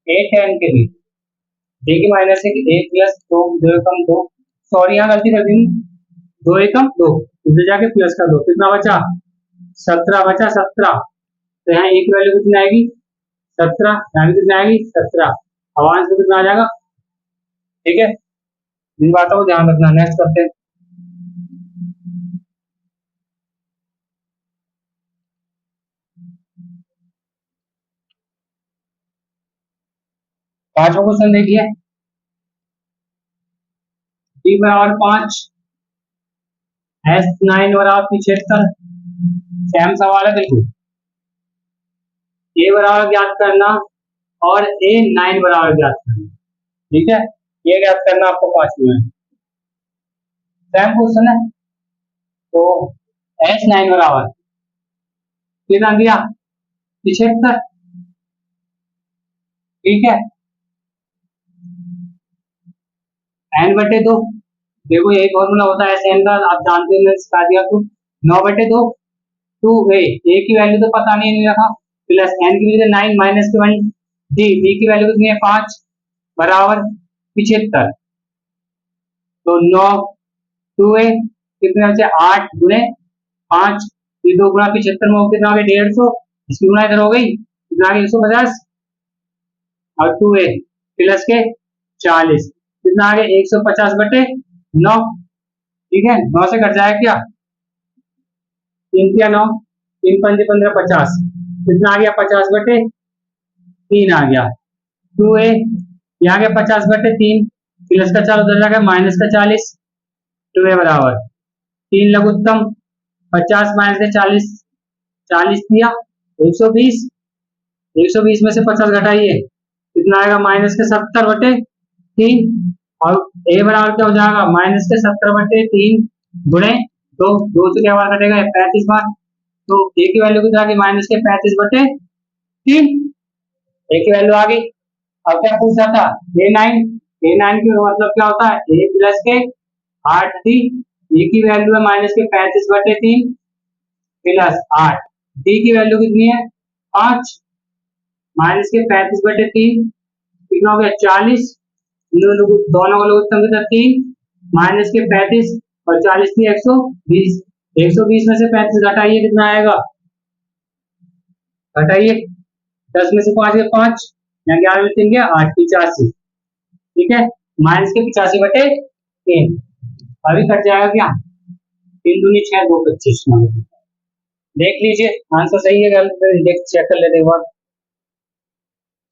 a10 के लिए d की माइनस है कि 1 प्लस 2, 2 एकम 2, सॉरी यहाँ गलती कर दी, 2 एकम 2, इधर जाके प्लस कर दो, कितना बचा 17 बचा 17, तो यहाँ एक वैल्यू कितनी आएगी 17, यहाँ भी कितनी आएगी 17, आवाज में कितना आ जाएगा, ठीक है, इन बातों को ध्यान रखना। नेक्स्ट करते हैं, पांचवा क्वेश्चन देखिए, d बराबर 5, S9 बराबर 75, सेम सवाल है बिल्कुल, a बराबर ज्ञात करना और a9 बराबर ज्ञात करना, ठीक है, ये ज्ञात करना आपको 5 में, सेम क्वेश्चन है, तो S9 बराबर कितना दिया 75, ठीक है, n/2, देखो यही फॉर्मूला होता है एन का, आप जानते हो मैंने सिखा दिया, तो 9/2, 2a, a की वैल्यू तो पता नहीं रखा, प्लस n की वैल्यू 9 माइनस के 1, d की वैल्यू कितनी है 5 बराबर 75, तो 9, 2a कितने बचे 8 गुणे 5, ये 2 गुणा 75 में कितना हो गया 150, इसकी गुणा इधर हो गई कितना आ गया 150, और 2a प्लस के 40 कितना आ गया 150/9, ठीक है, 9 से कट जाएगा क्या, 3 या 9, 3 5 15 50, कितना आ गया 50/3 आ गया, 2a यहाँ गया 50/3, प्लस का 4 उधर जाएगा माइनस का 40, 2a बराबर 3 लघुत्तम 50 माइनस के 40, 40 दिया 120, 120 में से 50 घटाइए कितना आएगा -70/3, 3 और ए बराबर क्या हो जाएगा माइनस के 70/3 गुणे 2, 2 से क्या बार कटेगा 35 बार, तो ए की वैल्यू कितना आ गई माइनस के 35/3, ए की वैल्यू आ गई। अब क्या पूछा था A9, A9 की मतलब क्या होता है ए प्लस के 8D, ए की वैल्यू है माइनस के 35/3 प्लस 8, डी की वैल्यू कितनी है 5, माइनस के 35/3 कितना हो गया 40, दोनों का लघुत्तम कितना 3, माइनस के 35 और 40 की 120, 120 में से 35 घटाइए कितना आएगा, घटाइए 10 में से 5 गया 5, या 11 में 3 गया 8, 85, ठीक है, माइनस के 85/3, अभी कट जाएगा क्या 3 दूनी 6, 2 25, देख लीजिए आंसर सही है गलत है देख चेक कर लेते एक बार,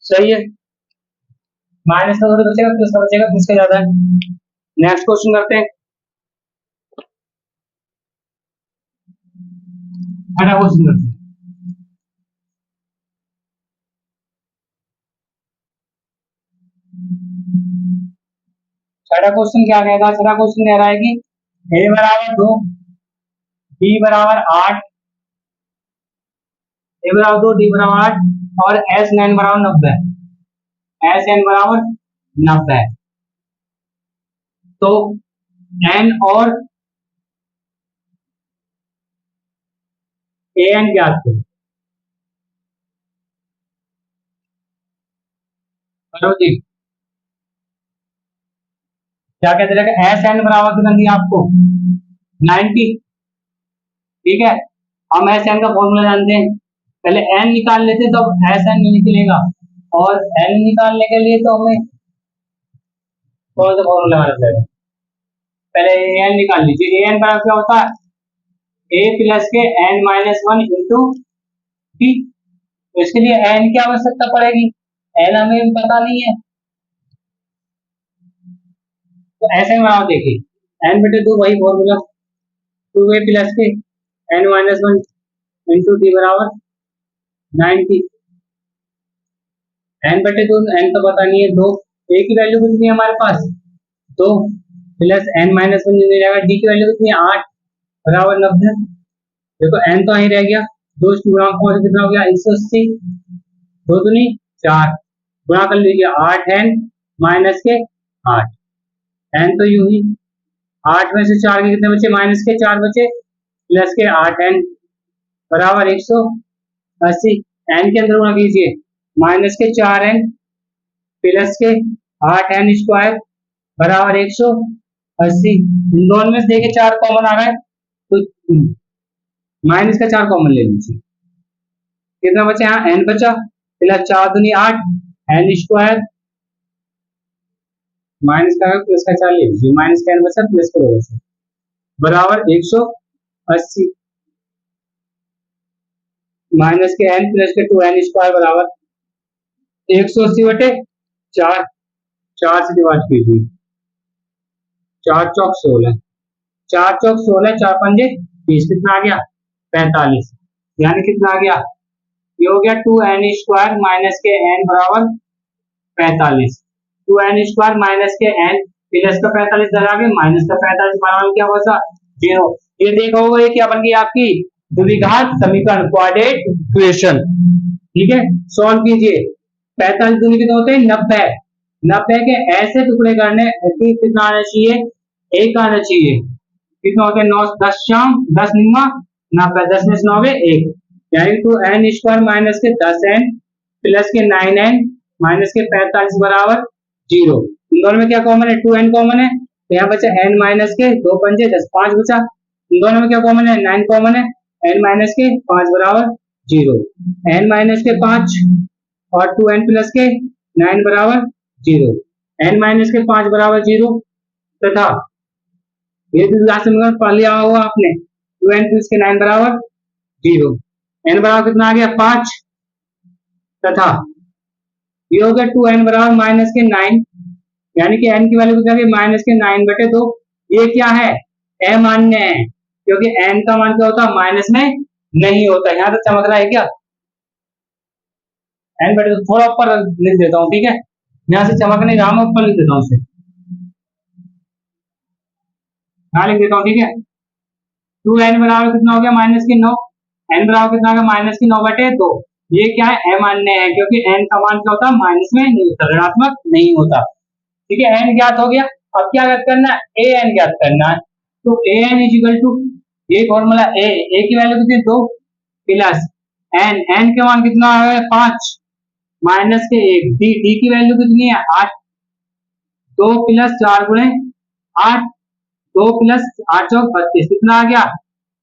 सही है, माइनस का तो बचेगा प्लस का बचेगा, प्लस का ज्यादा है। नेक्स्ट क्वेश्चन करते हैं, छठा क्वेश्चन करते हैं। छठा क्वेश्चन क्या कहेगा, छठा क्वेश्चन कह रहा है कि ए बराबर 2, बी बराबर 8, ए बराबर 2, डी बराबर 8 और एस एन बराबर 90, एस एन बराबर 90, तो एन और ए एन ज्ञात करो, करो जी, क्या कहते हैं एस एन बराबर कितना दिया आपको 90, ठीक है, हम एस एन का फॉर्मूला जानते हैं, पहले एन निकाल लेते तो एस एन निकलेगा, और एन निकालने के लिए तो हमें कौन सा फॉर्मूला लगाना पड़ेगा, पहले ए एन निकाल लीजिए, ए एन बराबर क्या होता है ए प्लस के एन माइनस 1 इंटू टी, तो इसके लिए एन की आवश्यकता पड़ेगी, एन हमें पता नहीं है, तो ऐसे में आप देखिए एन बटे 2 वही फॉर्मूला 2a प्लस के एन माइनस 1 इंटू टी बराबर 90, एन बटे 2 एन तो पता नहीं है 2, ए की वैल्यू कितनी है हमारे पास 2 प्लस एन माइनस 1 मिल जाएगा, डी की वैल्यू कितनी है 8 बराबर 90, देखो एन तो यहीं रह गया, 2 गुणा कितना हो गया 180, 2 दूनी 4, गुणा कर लीजिए 8 एन माइनस के 8, एन तो यूं ही 8 में से 4 के कितने बचे माइनस के 4 बचे, प्लस के 8 एन बराबर 180, एन के अंदर गुणा कीजिए माइनस के 4 एन प्लस के 8 एन स्क्वायर बराबर 180, इन दोनों में से देखिए 4 कॉमन आ गए तो माइनस का 4 कॉमन ले लीजिए, कितना बचा यहाँ एन बचा, प्लस 4 दूनी 8 एन स्क्वायर माइनस का प्लस का 4 ले लीजिए, माइनस का एन बचा प्लस का बचा बराबर 180, माइनस के एन प्लस के 2 एन स्क्वायर बराबर 180/4, 4 से डिवाइड कीजिए, 4 चौक 16, 4 चौक 16, 4 पंजे 20, कितना आ गया 45, यानी कितना आ गया ये हो गया 2 एन स्क्वायर माइनस के एन बराबर 45, 2 एन स्क्वायर माइनस के एन प्लस का 45 लगा के माइनस का 45 बराबर क्या बचा 0, ये देखा होगा ये क्या बन गई आपकी द्विघात समीकरण क्वाड्रेटिक इक्वेशन, ठीक है, सॉल्व कीजिए, 45 दूनी कितने होते हैं 90, 90 के ऐसे टुकड़े करने कितना आना चाहिए 1 आना चाहिए, कितना होते हैं 9 10 शाम 10 निम्मा 90, 10 में से 9 गए 1, यानी 2 एन स्क्वायर माइनस के 10 एन प्लस के 9 एन माइनस के 45 बराबर 0, इन दोनों में क्या कॉमन है 2 एन कॉमन है, तो यहाँ बचा एन माइनस के 2 पंजे 10 5 बचा, इन दोनों में क्या कॉमन है 9 कॉमन है, एन माइनस के 5 बराबर 0, एन माइनस के 5 और 2 एन प्लस के 9 बराबर 0, एन माइनस के 5 बराबर 0 तथा ये समीकरण पढ़ लिया होगा आपने 2 एन प्लस के 9 बराबर 0, एन बराबर कितना आ गया 5 तथा ये हो गया 2 एन बराबर माइनस के 9, यानी कि एन की वैल्यू कितना है माइनस के 9/2, ये क्या है अमान्य है क्योंकि एन का मान क्या होता है माइनस में नहीं होता, यहाँ तक चमक रहा है क्या, एन बटे थोड़ा ऊपर लिख देता हूँ, ठीक है, यहाँ से चमक नहीं रहा, मैं ऊपर लिख देता हूँ उसे, यहाँ लिख देता हूँ, ठीक है। 2n बराबर कितना हो गया, -9। n बराबर कितना हो गया, -9/2। ये क्या है, m अन्य है, क्योंकि n का मान क्या होता है, माइनस में नहीं होता, ऋणात्मक नहीं होता, ठीक है। n ज्ञात हो गया। अब क्या ज्ञात करना है, an ज्ञात करना है। तो an इज इक्वल टू, ये फॉर्मूला a की वैल्यू कितनी, 2 प्लस n के मान कितना है, 5 माइनस के 1, d की वैल्यू कितनी है, 8। 2 प्लस 4 गुणे 8, 2 प्लस 8 चौक 32, कितना आ गया,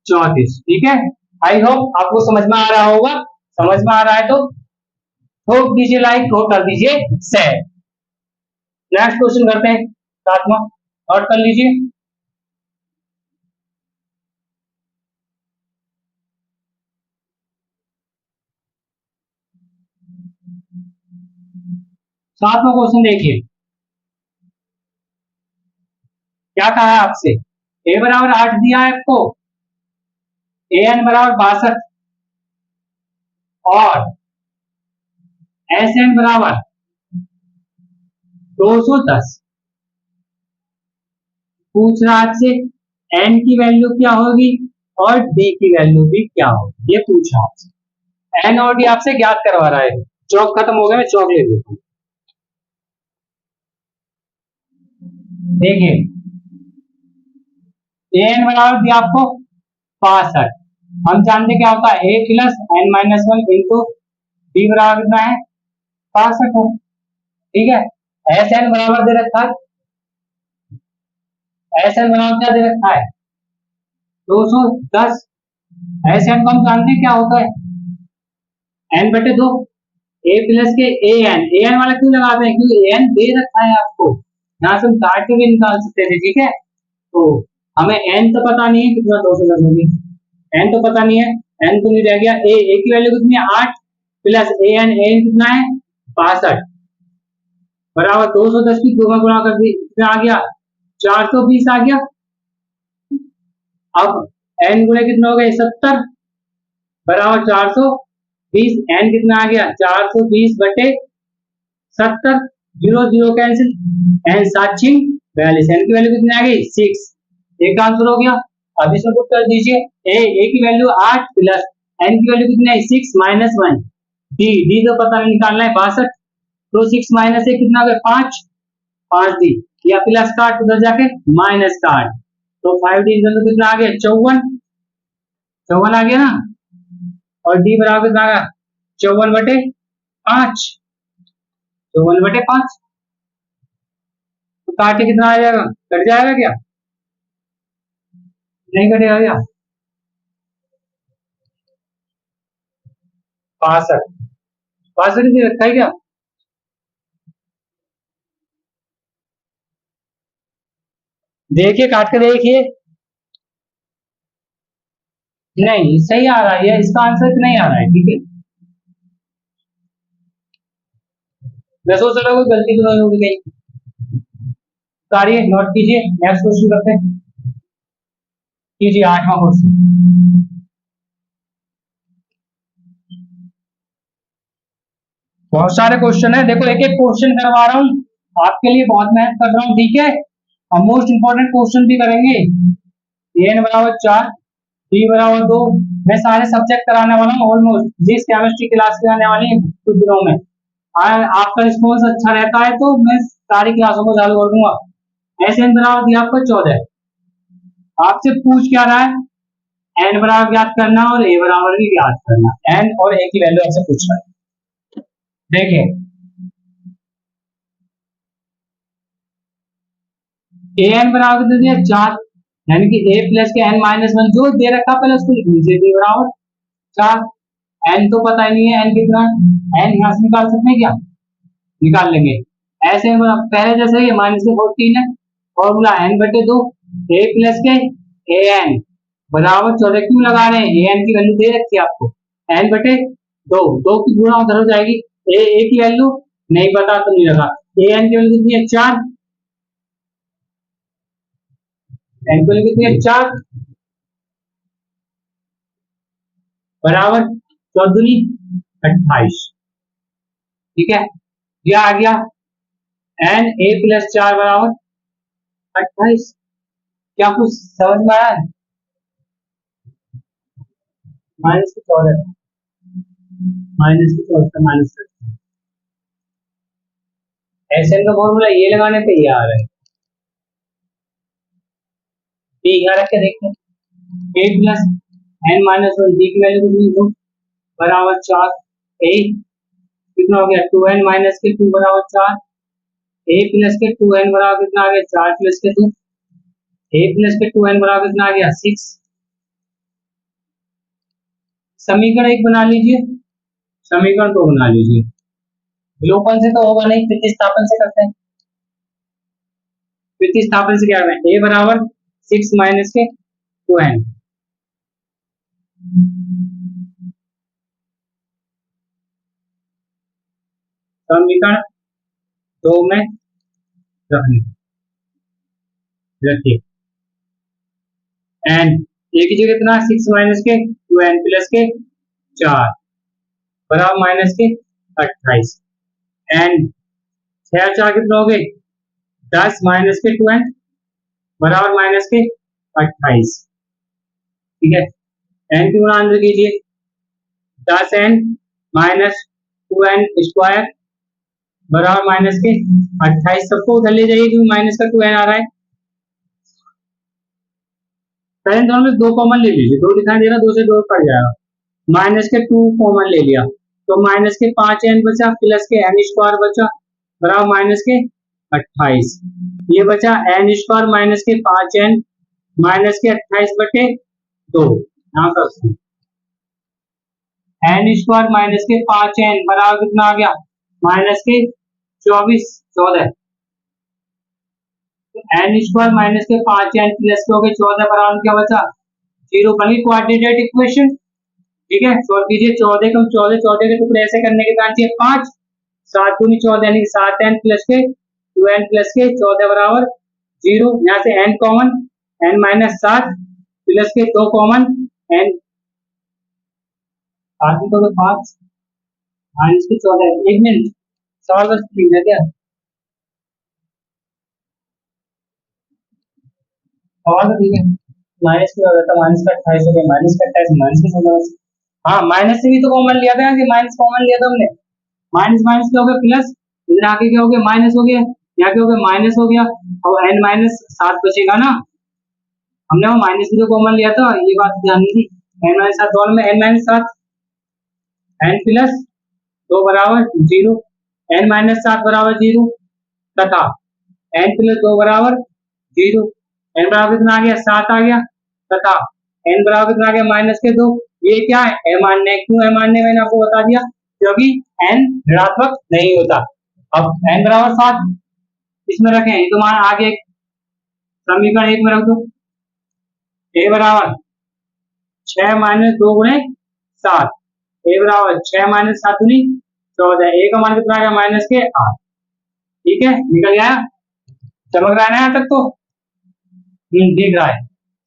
34, ठीक है। आई होप आपको समझ में आ रहा होगा। समझ में आ रहा है तो ठोक दीजिए लाइक और कर दीजिए शेयर। नेक्स्ट क्वेश्चन करते हैं साथ में, नोट कर लीजिए। सातवां क्वेश्चन देखिए, क्या कहा है आपसे, a बराबर 8 दिया है आपको, an बराबर 62 और sn बराबर 210। पूछ रहा आपसे n की वैल्यू क्या होगी और d की वैल्यू भी क्या होगी, ये पूछा आपसे। n और d आपसे ज्ञात करवा रहा है। चौक खत्म हो गया, मैं चौक ले लेता हूँ। देखिए an बराबर दिया आपको 62, हम जानते क्या होता है, a plus n-1 into d बराबर कितना है, 62 है, ठीक है। sn बराबर दे रखा है, sn बराबर क्या दे रखा है, 210। sn को हम जानते हैं क्या होता है, n/2, a प्लस के an वाला क्यों लगाते हैं, क्योंकि an दे रखा है आपको, यहाँ से हम काट के भी निकाल सकते थे, ठीक है। तो हमें n तो पता नहीं है कितना, 210 होगी, n तो पता नहीं है, n तो नहीं रह गया, a की वैल्यू कितनी है, 8 प्लस an कितना है, 62 बराबर 210 की 2 में गुणा कर दी, कितना आ गया, 420 आ गया। अब n गुणे कितना हो गया, 70 बराबर 420, n कितना आ गया, 420/70, 0 0 कैंसिल, n 7×42, n की वैल्यू कितनी आ गई, 6, एक आंसर हो गया। अब इसमें पुट कर दीजिए, a की वैल्यू 8 प्लस n की वैल्यू कितनी है, 6 -1, d तो पता नहीं, निकालना है 62, तो 6 माइनस 1 कितना हो गया, 5, 5 दी, या प्लस काट उधर जाके माइनस काट, तो 5d कितना आ गया, 54, 54 आ गया ना, और d बराबर कितना आ गया, 54/5, 54/5, तो काटे कितना आ जाएगा, कट जाएगा क्या, नहीं कटेगा क्या, 62, 62 दे रखा है क्या, देखिए काट के देखिए, नहीं सही आ रहा है, इसका आंसर नहीं आ रहा है, ठीक है। मैं सोच रहा हूँ गलती तो नहीं होगी कहीं, सारी नोट कीजिए। नेक्स्ट क्वेश्चन करते हैं, कीजिए 8वां क्वेश्चन। बहुत सारे क्वेश्चन है, देखो एक एक क्वेश्चन करवा रहा हूँ आपके लिए, बहुत मेहनत कर रहा हूँ, ठीक है। हम मोस्ट इंपोर्टेंट क्वेश्चन भी करेंगे। n बराबर 4, d बराबर 2, मैं सारे सब्जेक्ट कराने वाला हूँ ऑलमोस्ट, जिस केमिस्ट्री क्लास की आने वाली है कुछ दिनों में, आपका रिस्पॉन्स अच्छा रहता है तो मैं सारी क्लासों को चालू कर दूंगा। ऐसे n बराबर दिया आपको 14, आपसे पूछ क्या रहा है, n बराबर ज्ञात करना और a बराबर भी ज्ञात करना, n और a की वैल्यू आपसे पूछ रहा है। देखिए an बराबर दे दिया 4, यानी कि a प्लस के n-1 जो दे रखा पहले उसको लिख लीजिए, b बराबर 4, n तो पता ही नहीं है, n कितना है, n यहाँ से निकाल सकते हैं क्या, निकाल लेंगे। ऐसे पहले जैसे ये -14 है, फॉर्मूला n/2, a प्लस के an बराबर 14 क्यों लगा रहे हैं, an की वैल्यू दे रखी है आपको, n/2, 2 की गुणा उधर हो जाएगी, a की वैल्यू नहीं पता तो नहीं लगा, an की वैल्यू कितनी है, 4, n की वैल्यू कितनी है, 4 बराबर 14×2 = 28, ठीक है, यह आ गया एन ए प्लस 4 बराबर 28। क्या कुछ समझ में आया है? माइनस की 14, माइनस की 14, माइनस एस एन का फॉर्मूला ये लगाने पे ये आ रहा है। डी यहाँ रख के देखते हैं। A plus N minus one, D की वैल्यू कितनी, 2 बराबर 4। ए कितना हो गया, 2n माइनस के 2 बराबर 4। ए प्लस के 2n बराबर कितना आ गया, 4 प्लस के 2। ए प्लस के 2n बराबर कितना आ गया, 6। समीकरण एक बना लीजिए, समीकरण दो बना लीजिए। विलोपन से तो होगा नहीं, प्रतिस्थापन से करते हैं। प्रतिस्थापन से क्या है, ए बराबर 6 माइनस के 2n, समीकरण दो में रखने रखिए। एन ए की जगह कितना, 6 माइनस के 2n प्लस के 4 बराबर माइनस के 28। एन 6 और 4 कितना हो गए, 10 माइनस के 2n बराबर माइनस के 28। ठीक है, एन की गुणा अंदर कीजिए, 10n माइनस 2n स्क्वायर बराबर माइनस के 28। सबको उधर ले जाइए क्योंकि माइनस का 2n आ रहा है। पहले दोनों में 2 कॉमन ले लीजिए, 2 दिखाई दे रहा, 2 से 2 कट जाएगा। माइनस के 2 कॉमन ले लिया तो माइनस के 5n बचा प्लस के n स्क्वायर बचा बराबर माइनस के 28। ये बचा n स्क्वायर माइनस के 5n माइनस के 28 बटे 2। यहाँ कर n स्क्वायर माइनस के 5n बराबर कितना आ गया, माइनस के 24 14। n स्क्वायर माइनस के 5n प्लस के हो गए 14 बराबर क्या बचा, 0। बनी क्वाड्रेटिक इक्वेशन। ठीक है, सॉल्व कीजिए। 14 को 14 14 के टुकड़े ऐसे करने के कारण चाहिए 5, 7 दूनी 14 यानी 7n प्लस के 2n प्लस के 14 बराबर 0। यहाँ से n common, n minus 7 plus के 2 कॉमन, n 7 तो 5 माइनस के 14। 1 मिनट, सवाल बस ठीक है क्या, सवाल तो ठीक है। माइनस की होता है, माइनस का 28 हो गया, माइनस का 28 माइनस के 14। हाँ माइनस से भी तो कॉमन लिया था, कि माइनस कॉमन लिया था हमने, माइनस माइनस क्या हो गया प्लस, इधर आके क्या हो गया माइनस हो गया, यहाँ क्या हो गया माइनस हो गया। अब n माइनस 7 बचेगा ना, हमने वो माइनस भी तो कॉमन लिया था, ये बात ध्यान दी थी। n माइनस 7 दोनों में n माइनस 7, n प्लस 2 बराबर 0, n माइनस 7 बराबर 0 तथा n प्लस 2 बराबर 0। n बराबर कितना आ गया, 7 आ गया तथा n बराबर कितना आ गया, माइनस के 2। ये क्या है, m मानने, क्यों m मानने, मैंने आपको बता दिया क्योंकि n ऋणात्मक नहीं होता। अब n बराबर 7 इसमें रखें, ये तो मान आगे समीकरण 1 में रख दो। a बराबर 6 माइनस 2 गुणे 7, a बराबर 6 माइनस 7 गुनी 14। a का मान कितना आ गया, माइनस के 8। ठीक है, निकल गया, चमक रहा है ना यहाँ तक तो, दिख रहा है,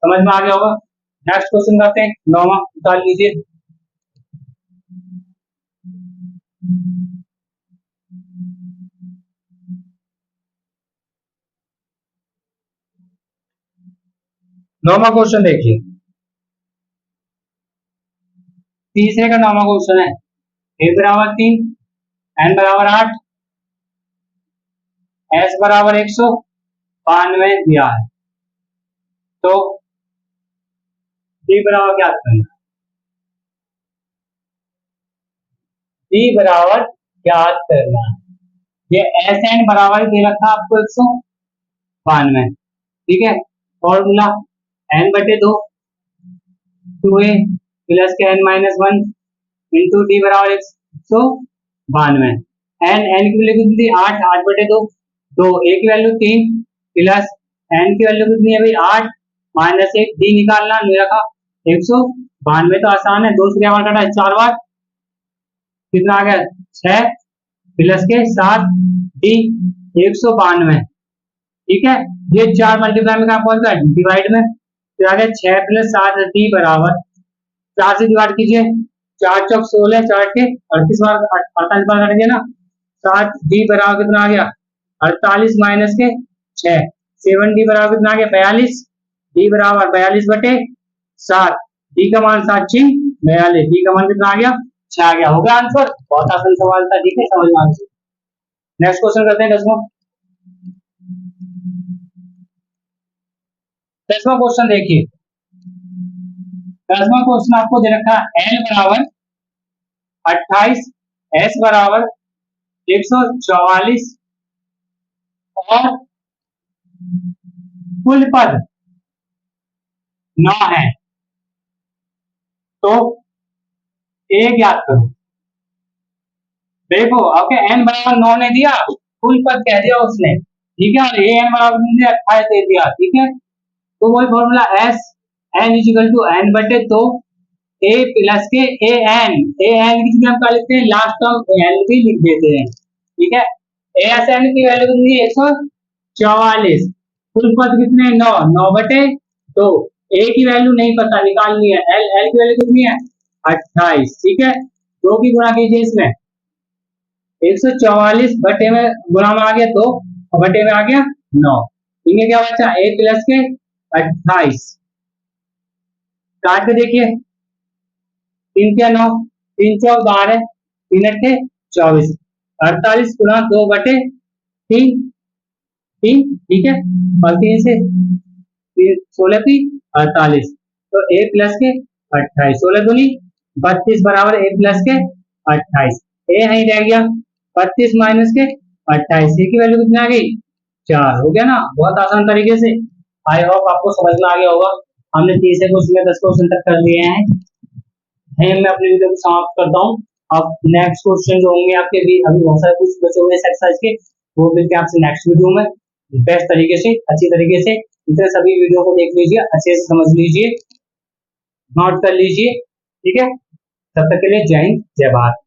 समझ में आ गया होगा। नेक्स्ट क्वेश्चन करते हैं, 9वां निकाल लीजिए। नौवां क्वेश्चन देखिए, तीसरे का 9वां क्वेश्चन है। a बराबर 3, n बराबर 8, s बराबर 192 दिया है, तो d बराबर क्या करना, d बराबर ज्ञात करना। ये एस एन बराबर दे रखा आपको 192। ठीक है, फॉर्मूला n बटे 2 2a प्लस के n माइनस 1 इंटू डी बराबर 192। n की वैल्यू कितनी थी, 8, 8 बटे 2, 2 a की वैल्यू 3 प्लस n की वैल्यू कितनी है भाई 8 माइनस 1, डी निकालना ले रखा 192। तो आसान है, 2 से क्या बार काटा, 4 बार, कितना आ गया 6 प्लस के 7 डी 192। ठीक है, ये 4 मल्टीप्लाई में कहा पहुंच गया, डिवाइड में, तो आ गया 6 प्लस 7 डी बराबर 4 से डिवाइड कीजिए, 4 चौक 16, 4 के 38 बार, 48 बार कटेंगे ना, 7 डी बराबर कितना आ गया 48 माइनस के 6, 7d बराबर कितना आ गया 42, d बराबर 42/7, d का मान 7 6 42, d का मान कितना आ गया 6 आ गया। हो गया आंसर, बहुत आसान सवाल था, ठीक है, समझ में आ गया। नेक्स्ट क्वेश्चन करते हैं 10वां। 10वां क्वेश्चन देखिए, 10वां क्वेश्चन आपको दे रखा है L बराबर 28, S बराबर 144 और कुल पद 9 है, तो A ज्ञात करो। देखो आपके n बराबर 9 ने दिया, कुल पद कह दिया उसने, ठीक है, और a n बराबर ने 28 दे दिया, ठीक है, तो वही formula s n equal to n बटे तो a प्लस के a n की जगह हम क्या लिखते हैं, लास्ट टर्म n भी लिख देते हैं, ठीक है। a s n की वैल्यू कितनी है 144, कुल पद कितने 9, 9 बटे तो a की वैल्यू नहीं पता, निकालनी है, l की वैल्यू कितनी है 28, ठीक है, 2 की गुणा कीजिए इसमें, 144 बटे में गुणा में आ गया 2 और बटे में आ गया 9, इनमें क्या बचा a प्लस के 28, काट के देखिए, 3 क्या 9, 3 चौक 12, 3 अट्ठे 24, 48 गुणा 2 बटे 3, 3, ठीक है, और 3 से 16 की 48, तो a प्लस के 28, 16 दूनी 32 बराबर a प्लस के 28, a नहीं रह गया, 32 माइनस के 28, की वैल्यू कितनी आ गई 4, हो गया ना, बहुत आसान तरीके से। आई होप आपको समझ में आ गया होगा। हमने 30 से क्वेश्चन में 10 क्वेश्चन तक कर लिए हैं। मैं अपनी वीडियो को समाप्त करता हूँ। अब नेक्स्ट क्वेश्चन जो होंगे आपके भी अभी बहुत सारे कुछ बचे हुए एक्सरसाइज के, वो मिलते हैं आपसे नेक्स्ट वीडियो में बेस्ट तरीके से, अच्छी तरीके से। इतने सभी वीडियो को देख लीजिए, अच्छे से समझ लीजिए, नोट कर लीजिए, ठीक है। तब तक के लिए जय हिंद, जय भारत।